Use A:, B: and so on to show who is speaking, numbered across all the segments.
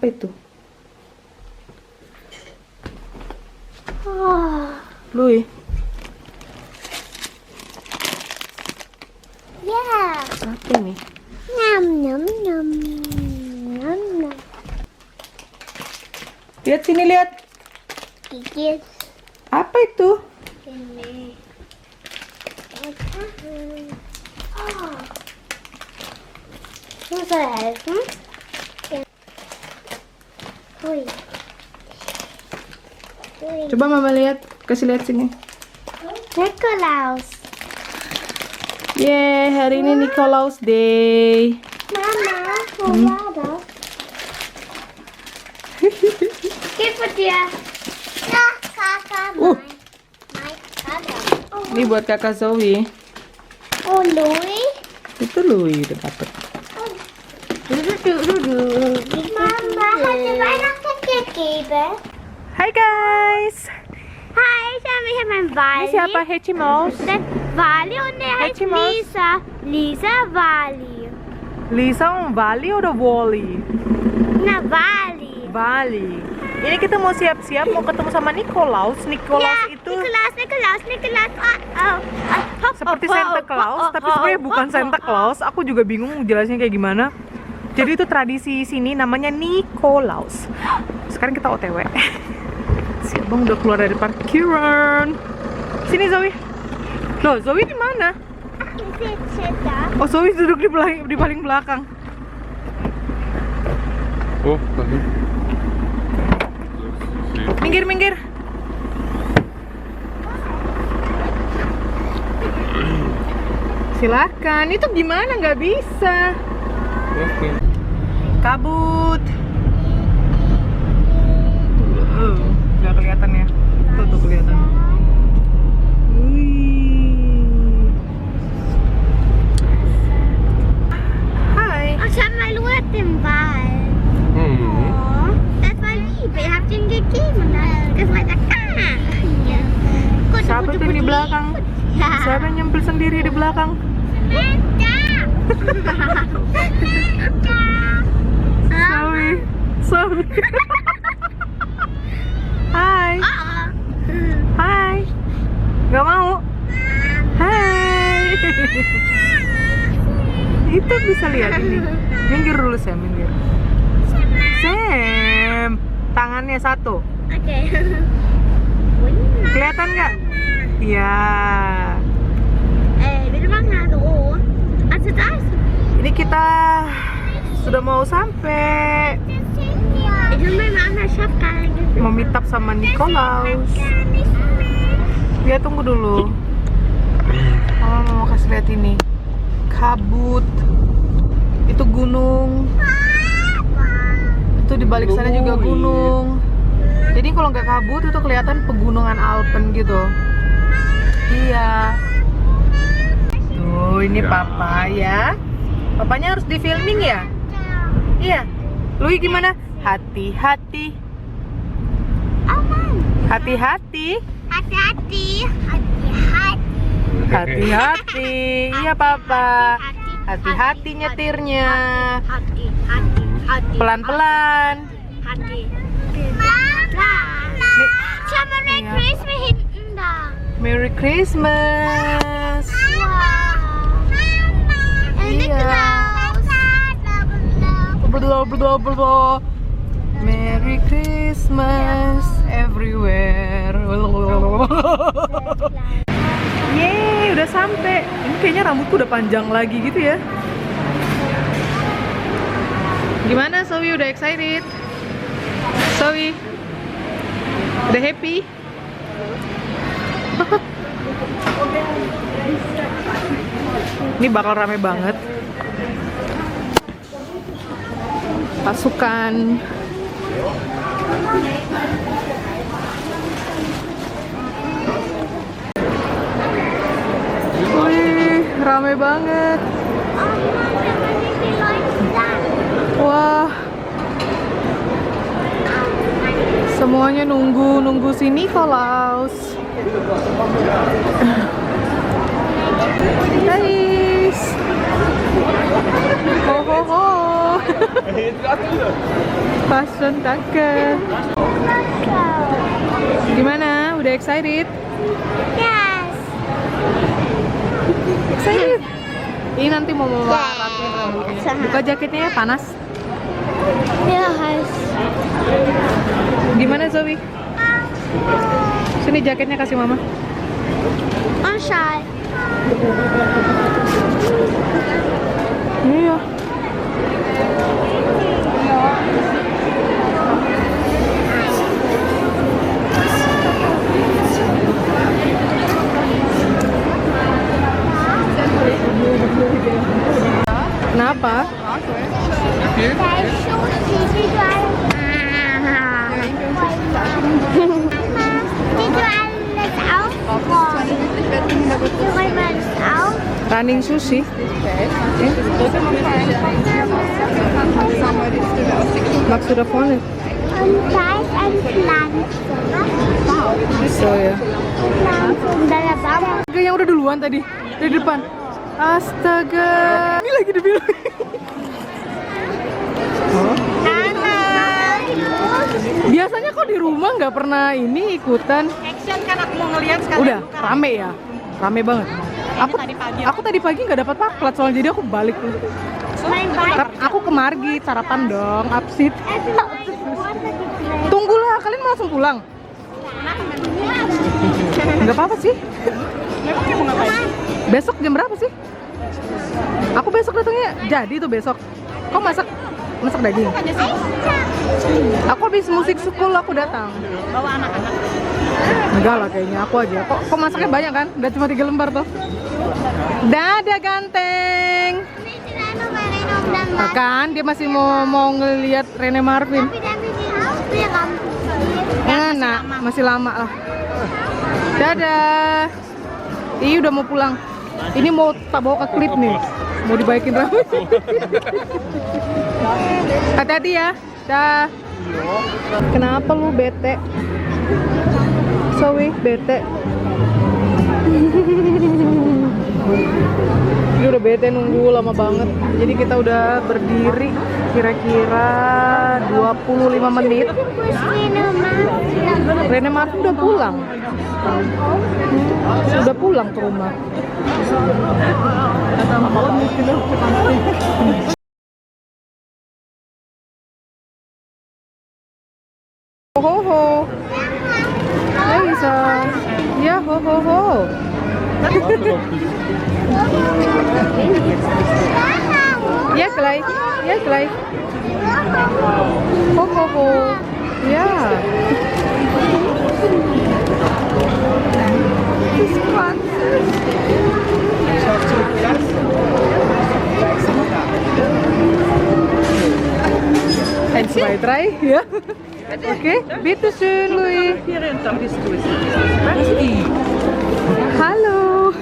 A: Apa itu? Louis.
B: Ya.
A: Apa ini?
B: Nom nom nom nom nom.
A: Lihat sini, lihat.
B: Gigit.
A: Apa itu?
B: Ini. Oh. Muss er helfen? Hui. Hui.
A: Coba Mama lihat. Kasih lihat sini.
B: Nikolaus.
A: Yeay, hari ini Nikolaus Day.
B: Mama, wo war das? Gib mir dir. Ja, Kaka, mein Kaka.
A: Ini buat kakak Zoe.
B: Oh, Louis.
A: Itu Louis udah dapet.
B: Mama hat dir Weihnachten gegeben.
A: Hai guys.
B: Hi, ich habe einen
A: Ini
B: Wally.
A: siapa? Heci Mouse.
B: Der Wally und der heißt
A: Heci Mouse.
B: Lisa. Lisa Wally.
A: Lisa Wally atau Wally?
B: Na, Wally.
A: Wally. Ini kita mau siap-siap mau ketemu sama Nikolaus. Nikolaus
B: Ja,
A: itu
B: Nikolaus.
A: seperti Santa Claus, tapi sebenarnya bukan Santa Claus. Aku juga bingung jelasnya kayak gimana. Jadi itu tradisi sini namanya Nikolaus. Sekarang kita OTW. Si abang udah keluar dari parkiran. Sini Zoe. Loh, Zoe di mana? Oh, Zoe duduk di paling belakang.
C: Oh, tadi.
A: Minggir. Silakan. Itu gimana? Nggak bisa.
C: Oke.
A: Kabut. Nggak kelihatan ya? Tuh kelihatan. Wih. Hai.
B: Oh, schau mal nur den Ball.
C: Hmm.
B: Oh, das war lieb. Ihr habt ihn gegeben und dann hat er gesagt, ja. Gut,
A: Siapa tuh di belakang?
B: Ja.
A: Siapa yang nyempil sendiri di belakang? Zoe. Hai. Hai. Gak mau? Hai. Itu bisa lihat ini. Minggir dulu Sam, minggir. Sam, tangannya satu.
B: Oke.
A: Kelihatan nggak? Iya.
B: Bitte mach mal so. Also das.
A: Ini kita sudah mau sampai.
B: Ich will meine Mama schafft gar nicht.
A: Mau meet up sama Nikolaus. Ya tunggu dulu. Mama mau kasih lihat ini. Kabut. Itu gunung. Itu di balik sana juga gunung. Jadi kalau nggak kabut itu kelihatan pegunungan Alpen gitu. Iya. Tuh ini papa ya. Papanya harus di filming ya? Iya. Louis gimana? Hati-hati.
B: Aman.
A: Hati-hati.
B: Hati-hati. Hati-hati.
A: Hati-hati. Iya papa. Hati-hati nyetirnya.
B: Hati.
A: Pelan-pelan.
B: Hati. Pelan-pelan. Schau mal, Merry
A: Ja.
B: Christmas hinten da.
A: Merry Christmas.
B: Wow. Nikolaus.
A: Blah. Merry Christmas everywhere. Yeay, udah sampai. Ini kayaknya rambutku udah panjang lagi gitu ya. Gimana Zoe, udah excited? Zoe, udah happy? Ini bakal rame banget. Pasukan. Wih, rame banget. Wah. Semuanya nunggu si Nikolaus. Guys. Ho ho ho. Fashion Taka. Gimana? Udah excited?
B: Yes.
A: Excited? Ini nanti mau rapiin rambutnya. Buka jaketnya ya, panas.
B: Yes.
A: Gimana Zoe? Sini jaketnya kasih mama.
B: I'm shy.
A: Iya. Kenapa? Running sushi. Magst du da vorne?
B: Und Reis und Pflanzen.
A: So ya.
B: Pflanzen. Da der Baum.
A: Yang udah duluan tadi dari depan. Astaga. Ini lagi dibilang. Biasanya kok di rumah nggak pernah ini ikutan.
D: Action kan aku mau ngeliat sekali.
A: Udah rame ya, rame banget. Aku tadi pagi nggak dapat paklat soalnya jadi aku balik tuh. Aku ke Margi sarapan dong, absit. Tunggulah, kalian mau langsung pulang? Nggak apa-apa sih.
D: Memangnya mau ngapain?
A: Besok jam berapa sih? Aku besok datangnya jadi tuh besok. Kok masak daging? Aku habis musik school aku datang.
D: Bawa anak-anak.
A: Enggak lah kayaknya aku aja. Kok masaknya banyak kan? Udah cuma 3 lembar tuh. Dadah ganteng. Nah, kan dia masih mau ngelihat Rene Marvin. Nah, masih lama lah. Dadah. Ih udah mau pulang. Ini mau tak bawa ke klip nih. Mau dibaikin rambut. Hati-hati ya. Dah. Kenapa lu bete? Zoe bete. Dia udah bete nunggu lama banget. Jadi kita udah berdiri kira-kira 25 menit. Rene Marvin udah pulang. Udah pulang ke rumah. Ho ho. Hai Isa. Ya ho ho ho. Ya gleich. Ya gleich. Ho ho ho. Ja. Eins, zwei, drei, ja. Okay, bitte schön, Louis. Hallo.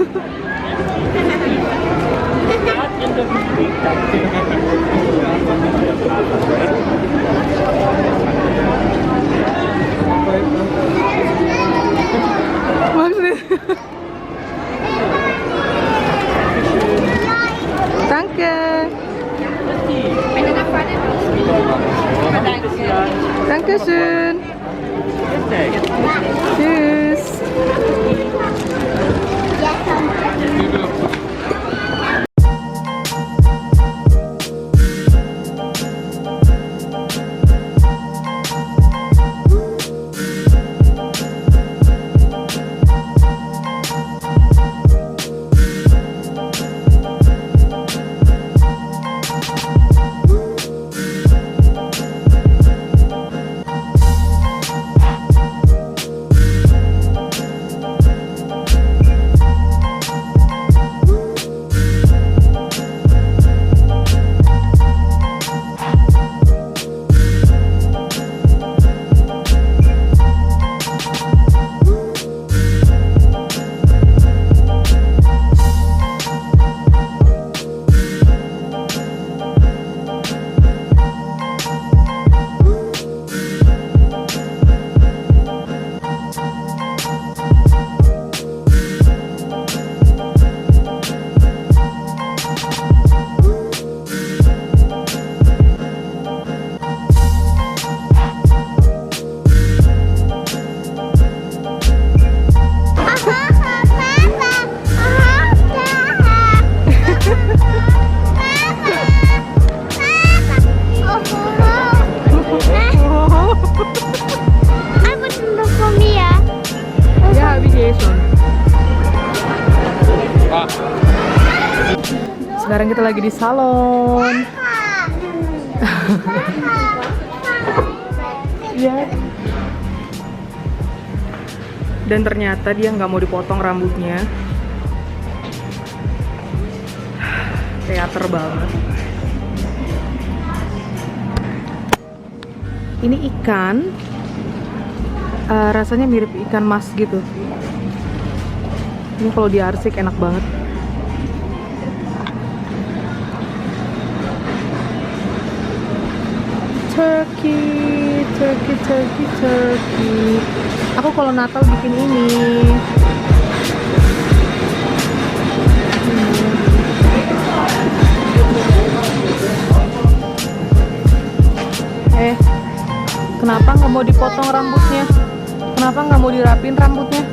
A: Maksudnya? Danke. Dankeschön. Tschüss. Sekarang kita lagi di salon. Ya. Dan ternyata dia nggak mau dipotong rambutnya. Teater banget. Ini ikan, rasanya mirip ikan mas gitu. Ini kalau diarsik enak banget. Turkey. Aku kalau Natal bikin ini. Kenapa nggak mau dipotong rambutnya? Kenapa nggak mau dirapin rambutnya?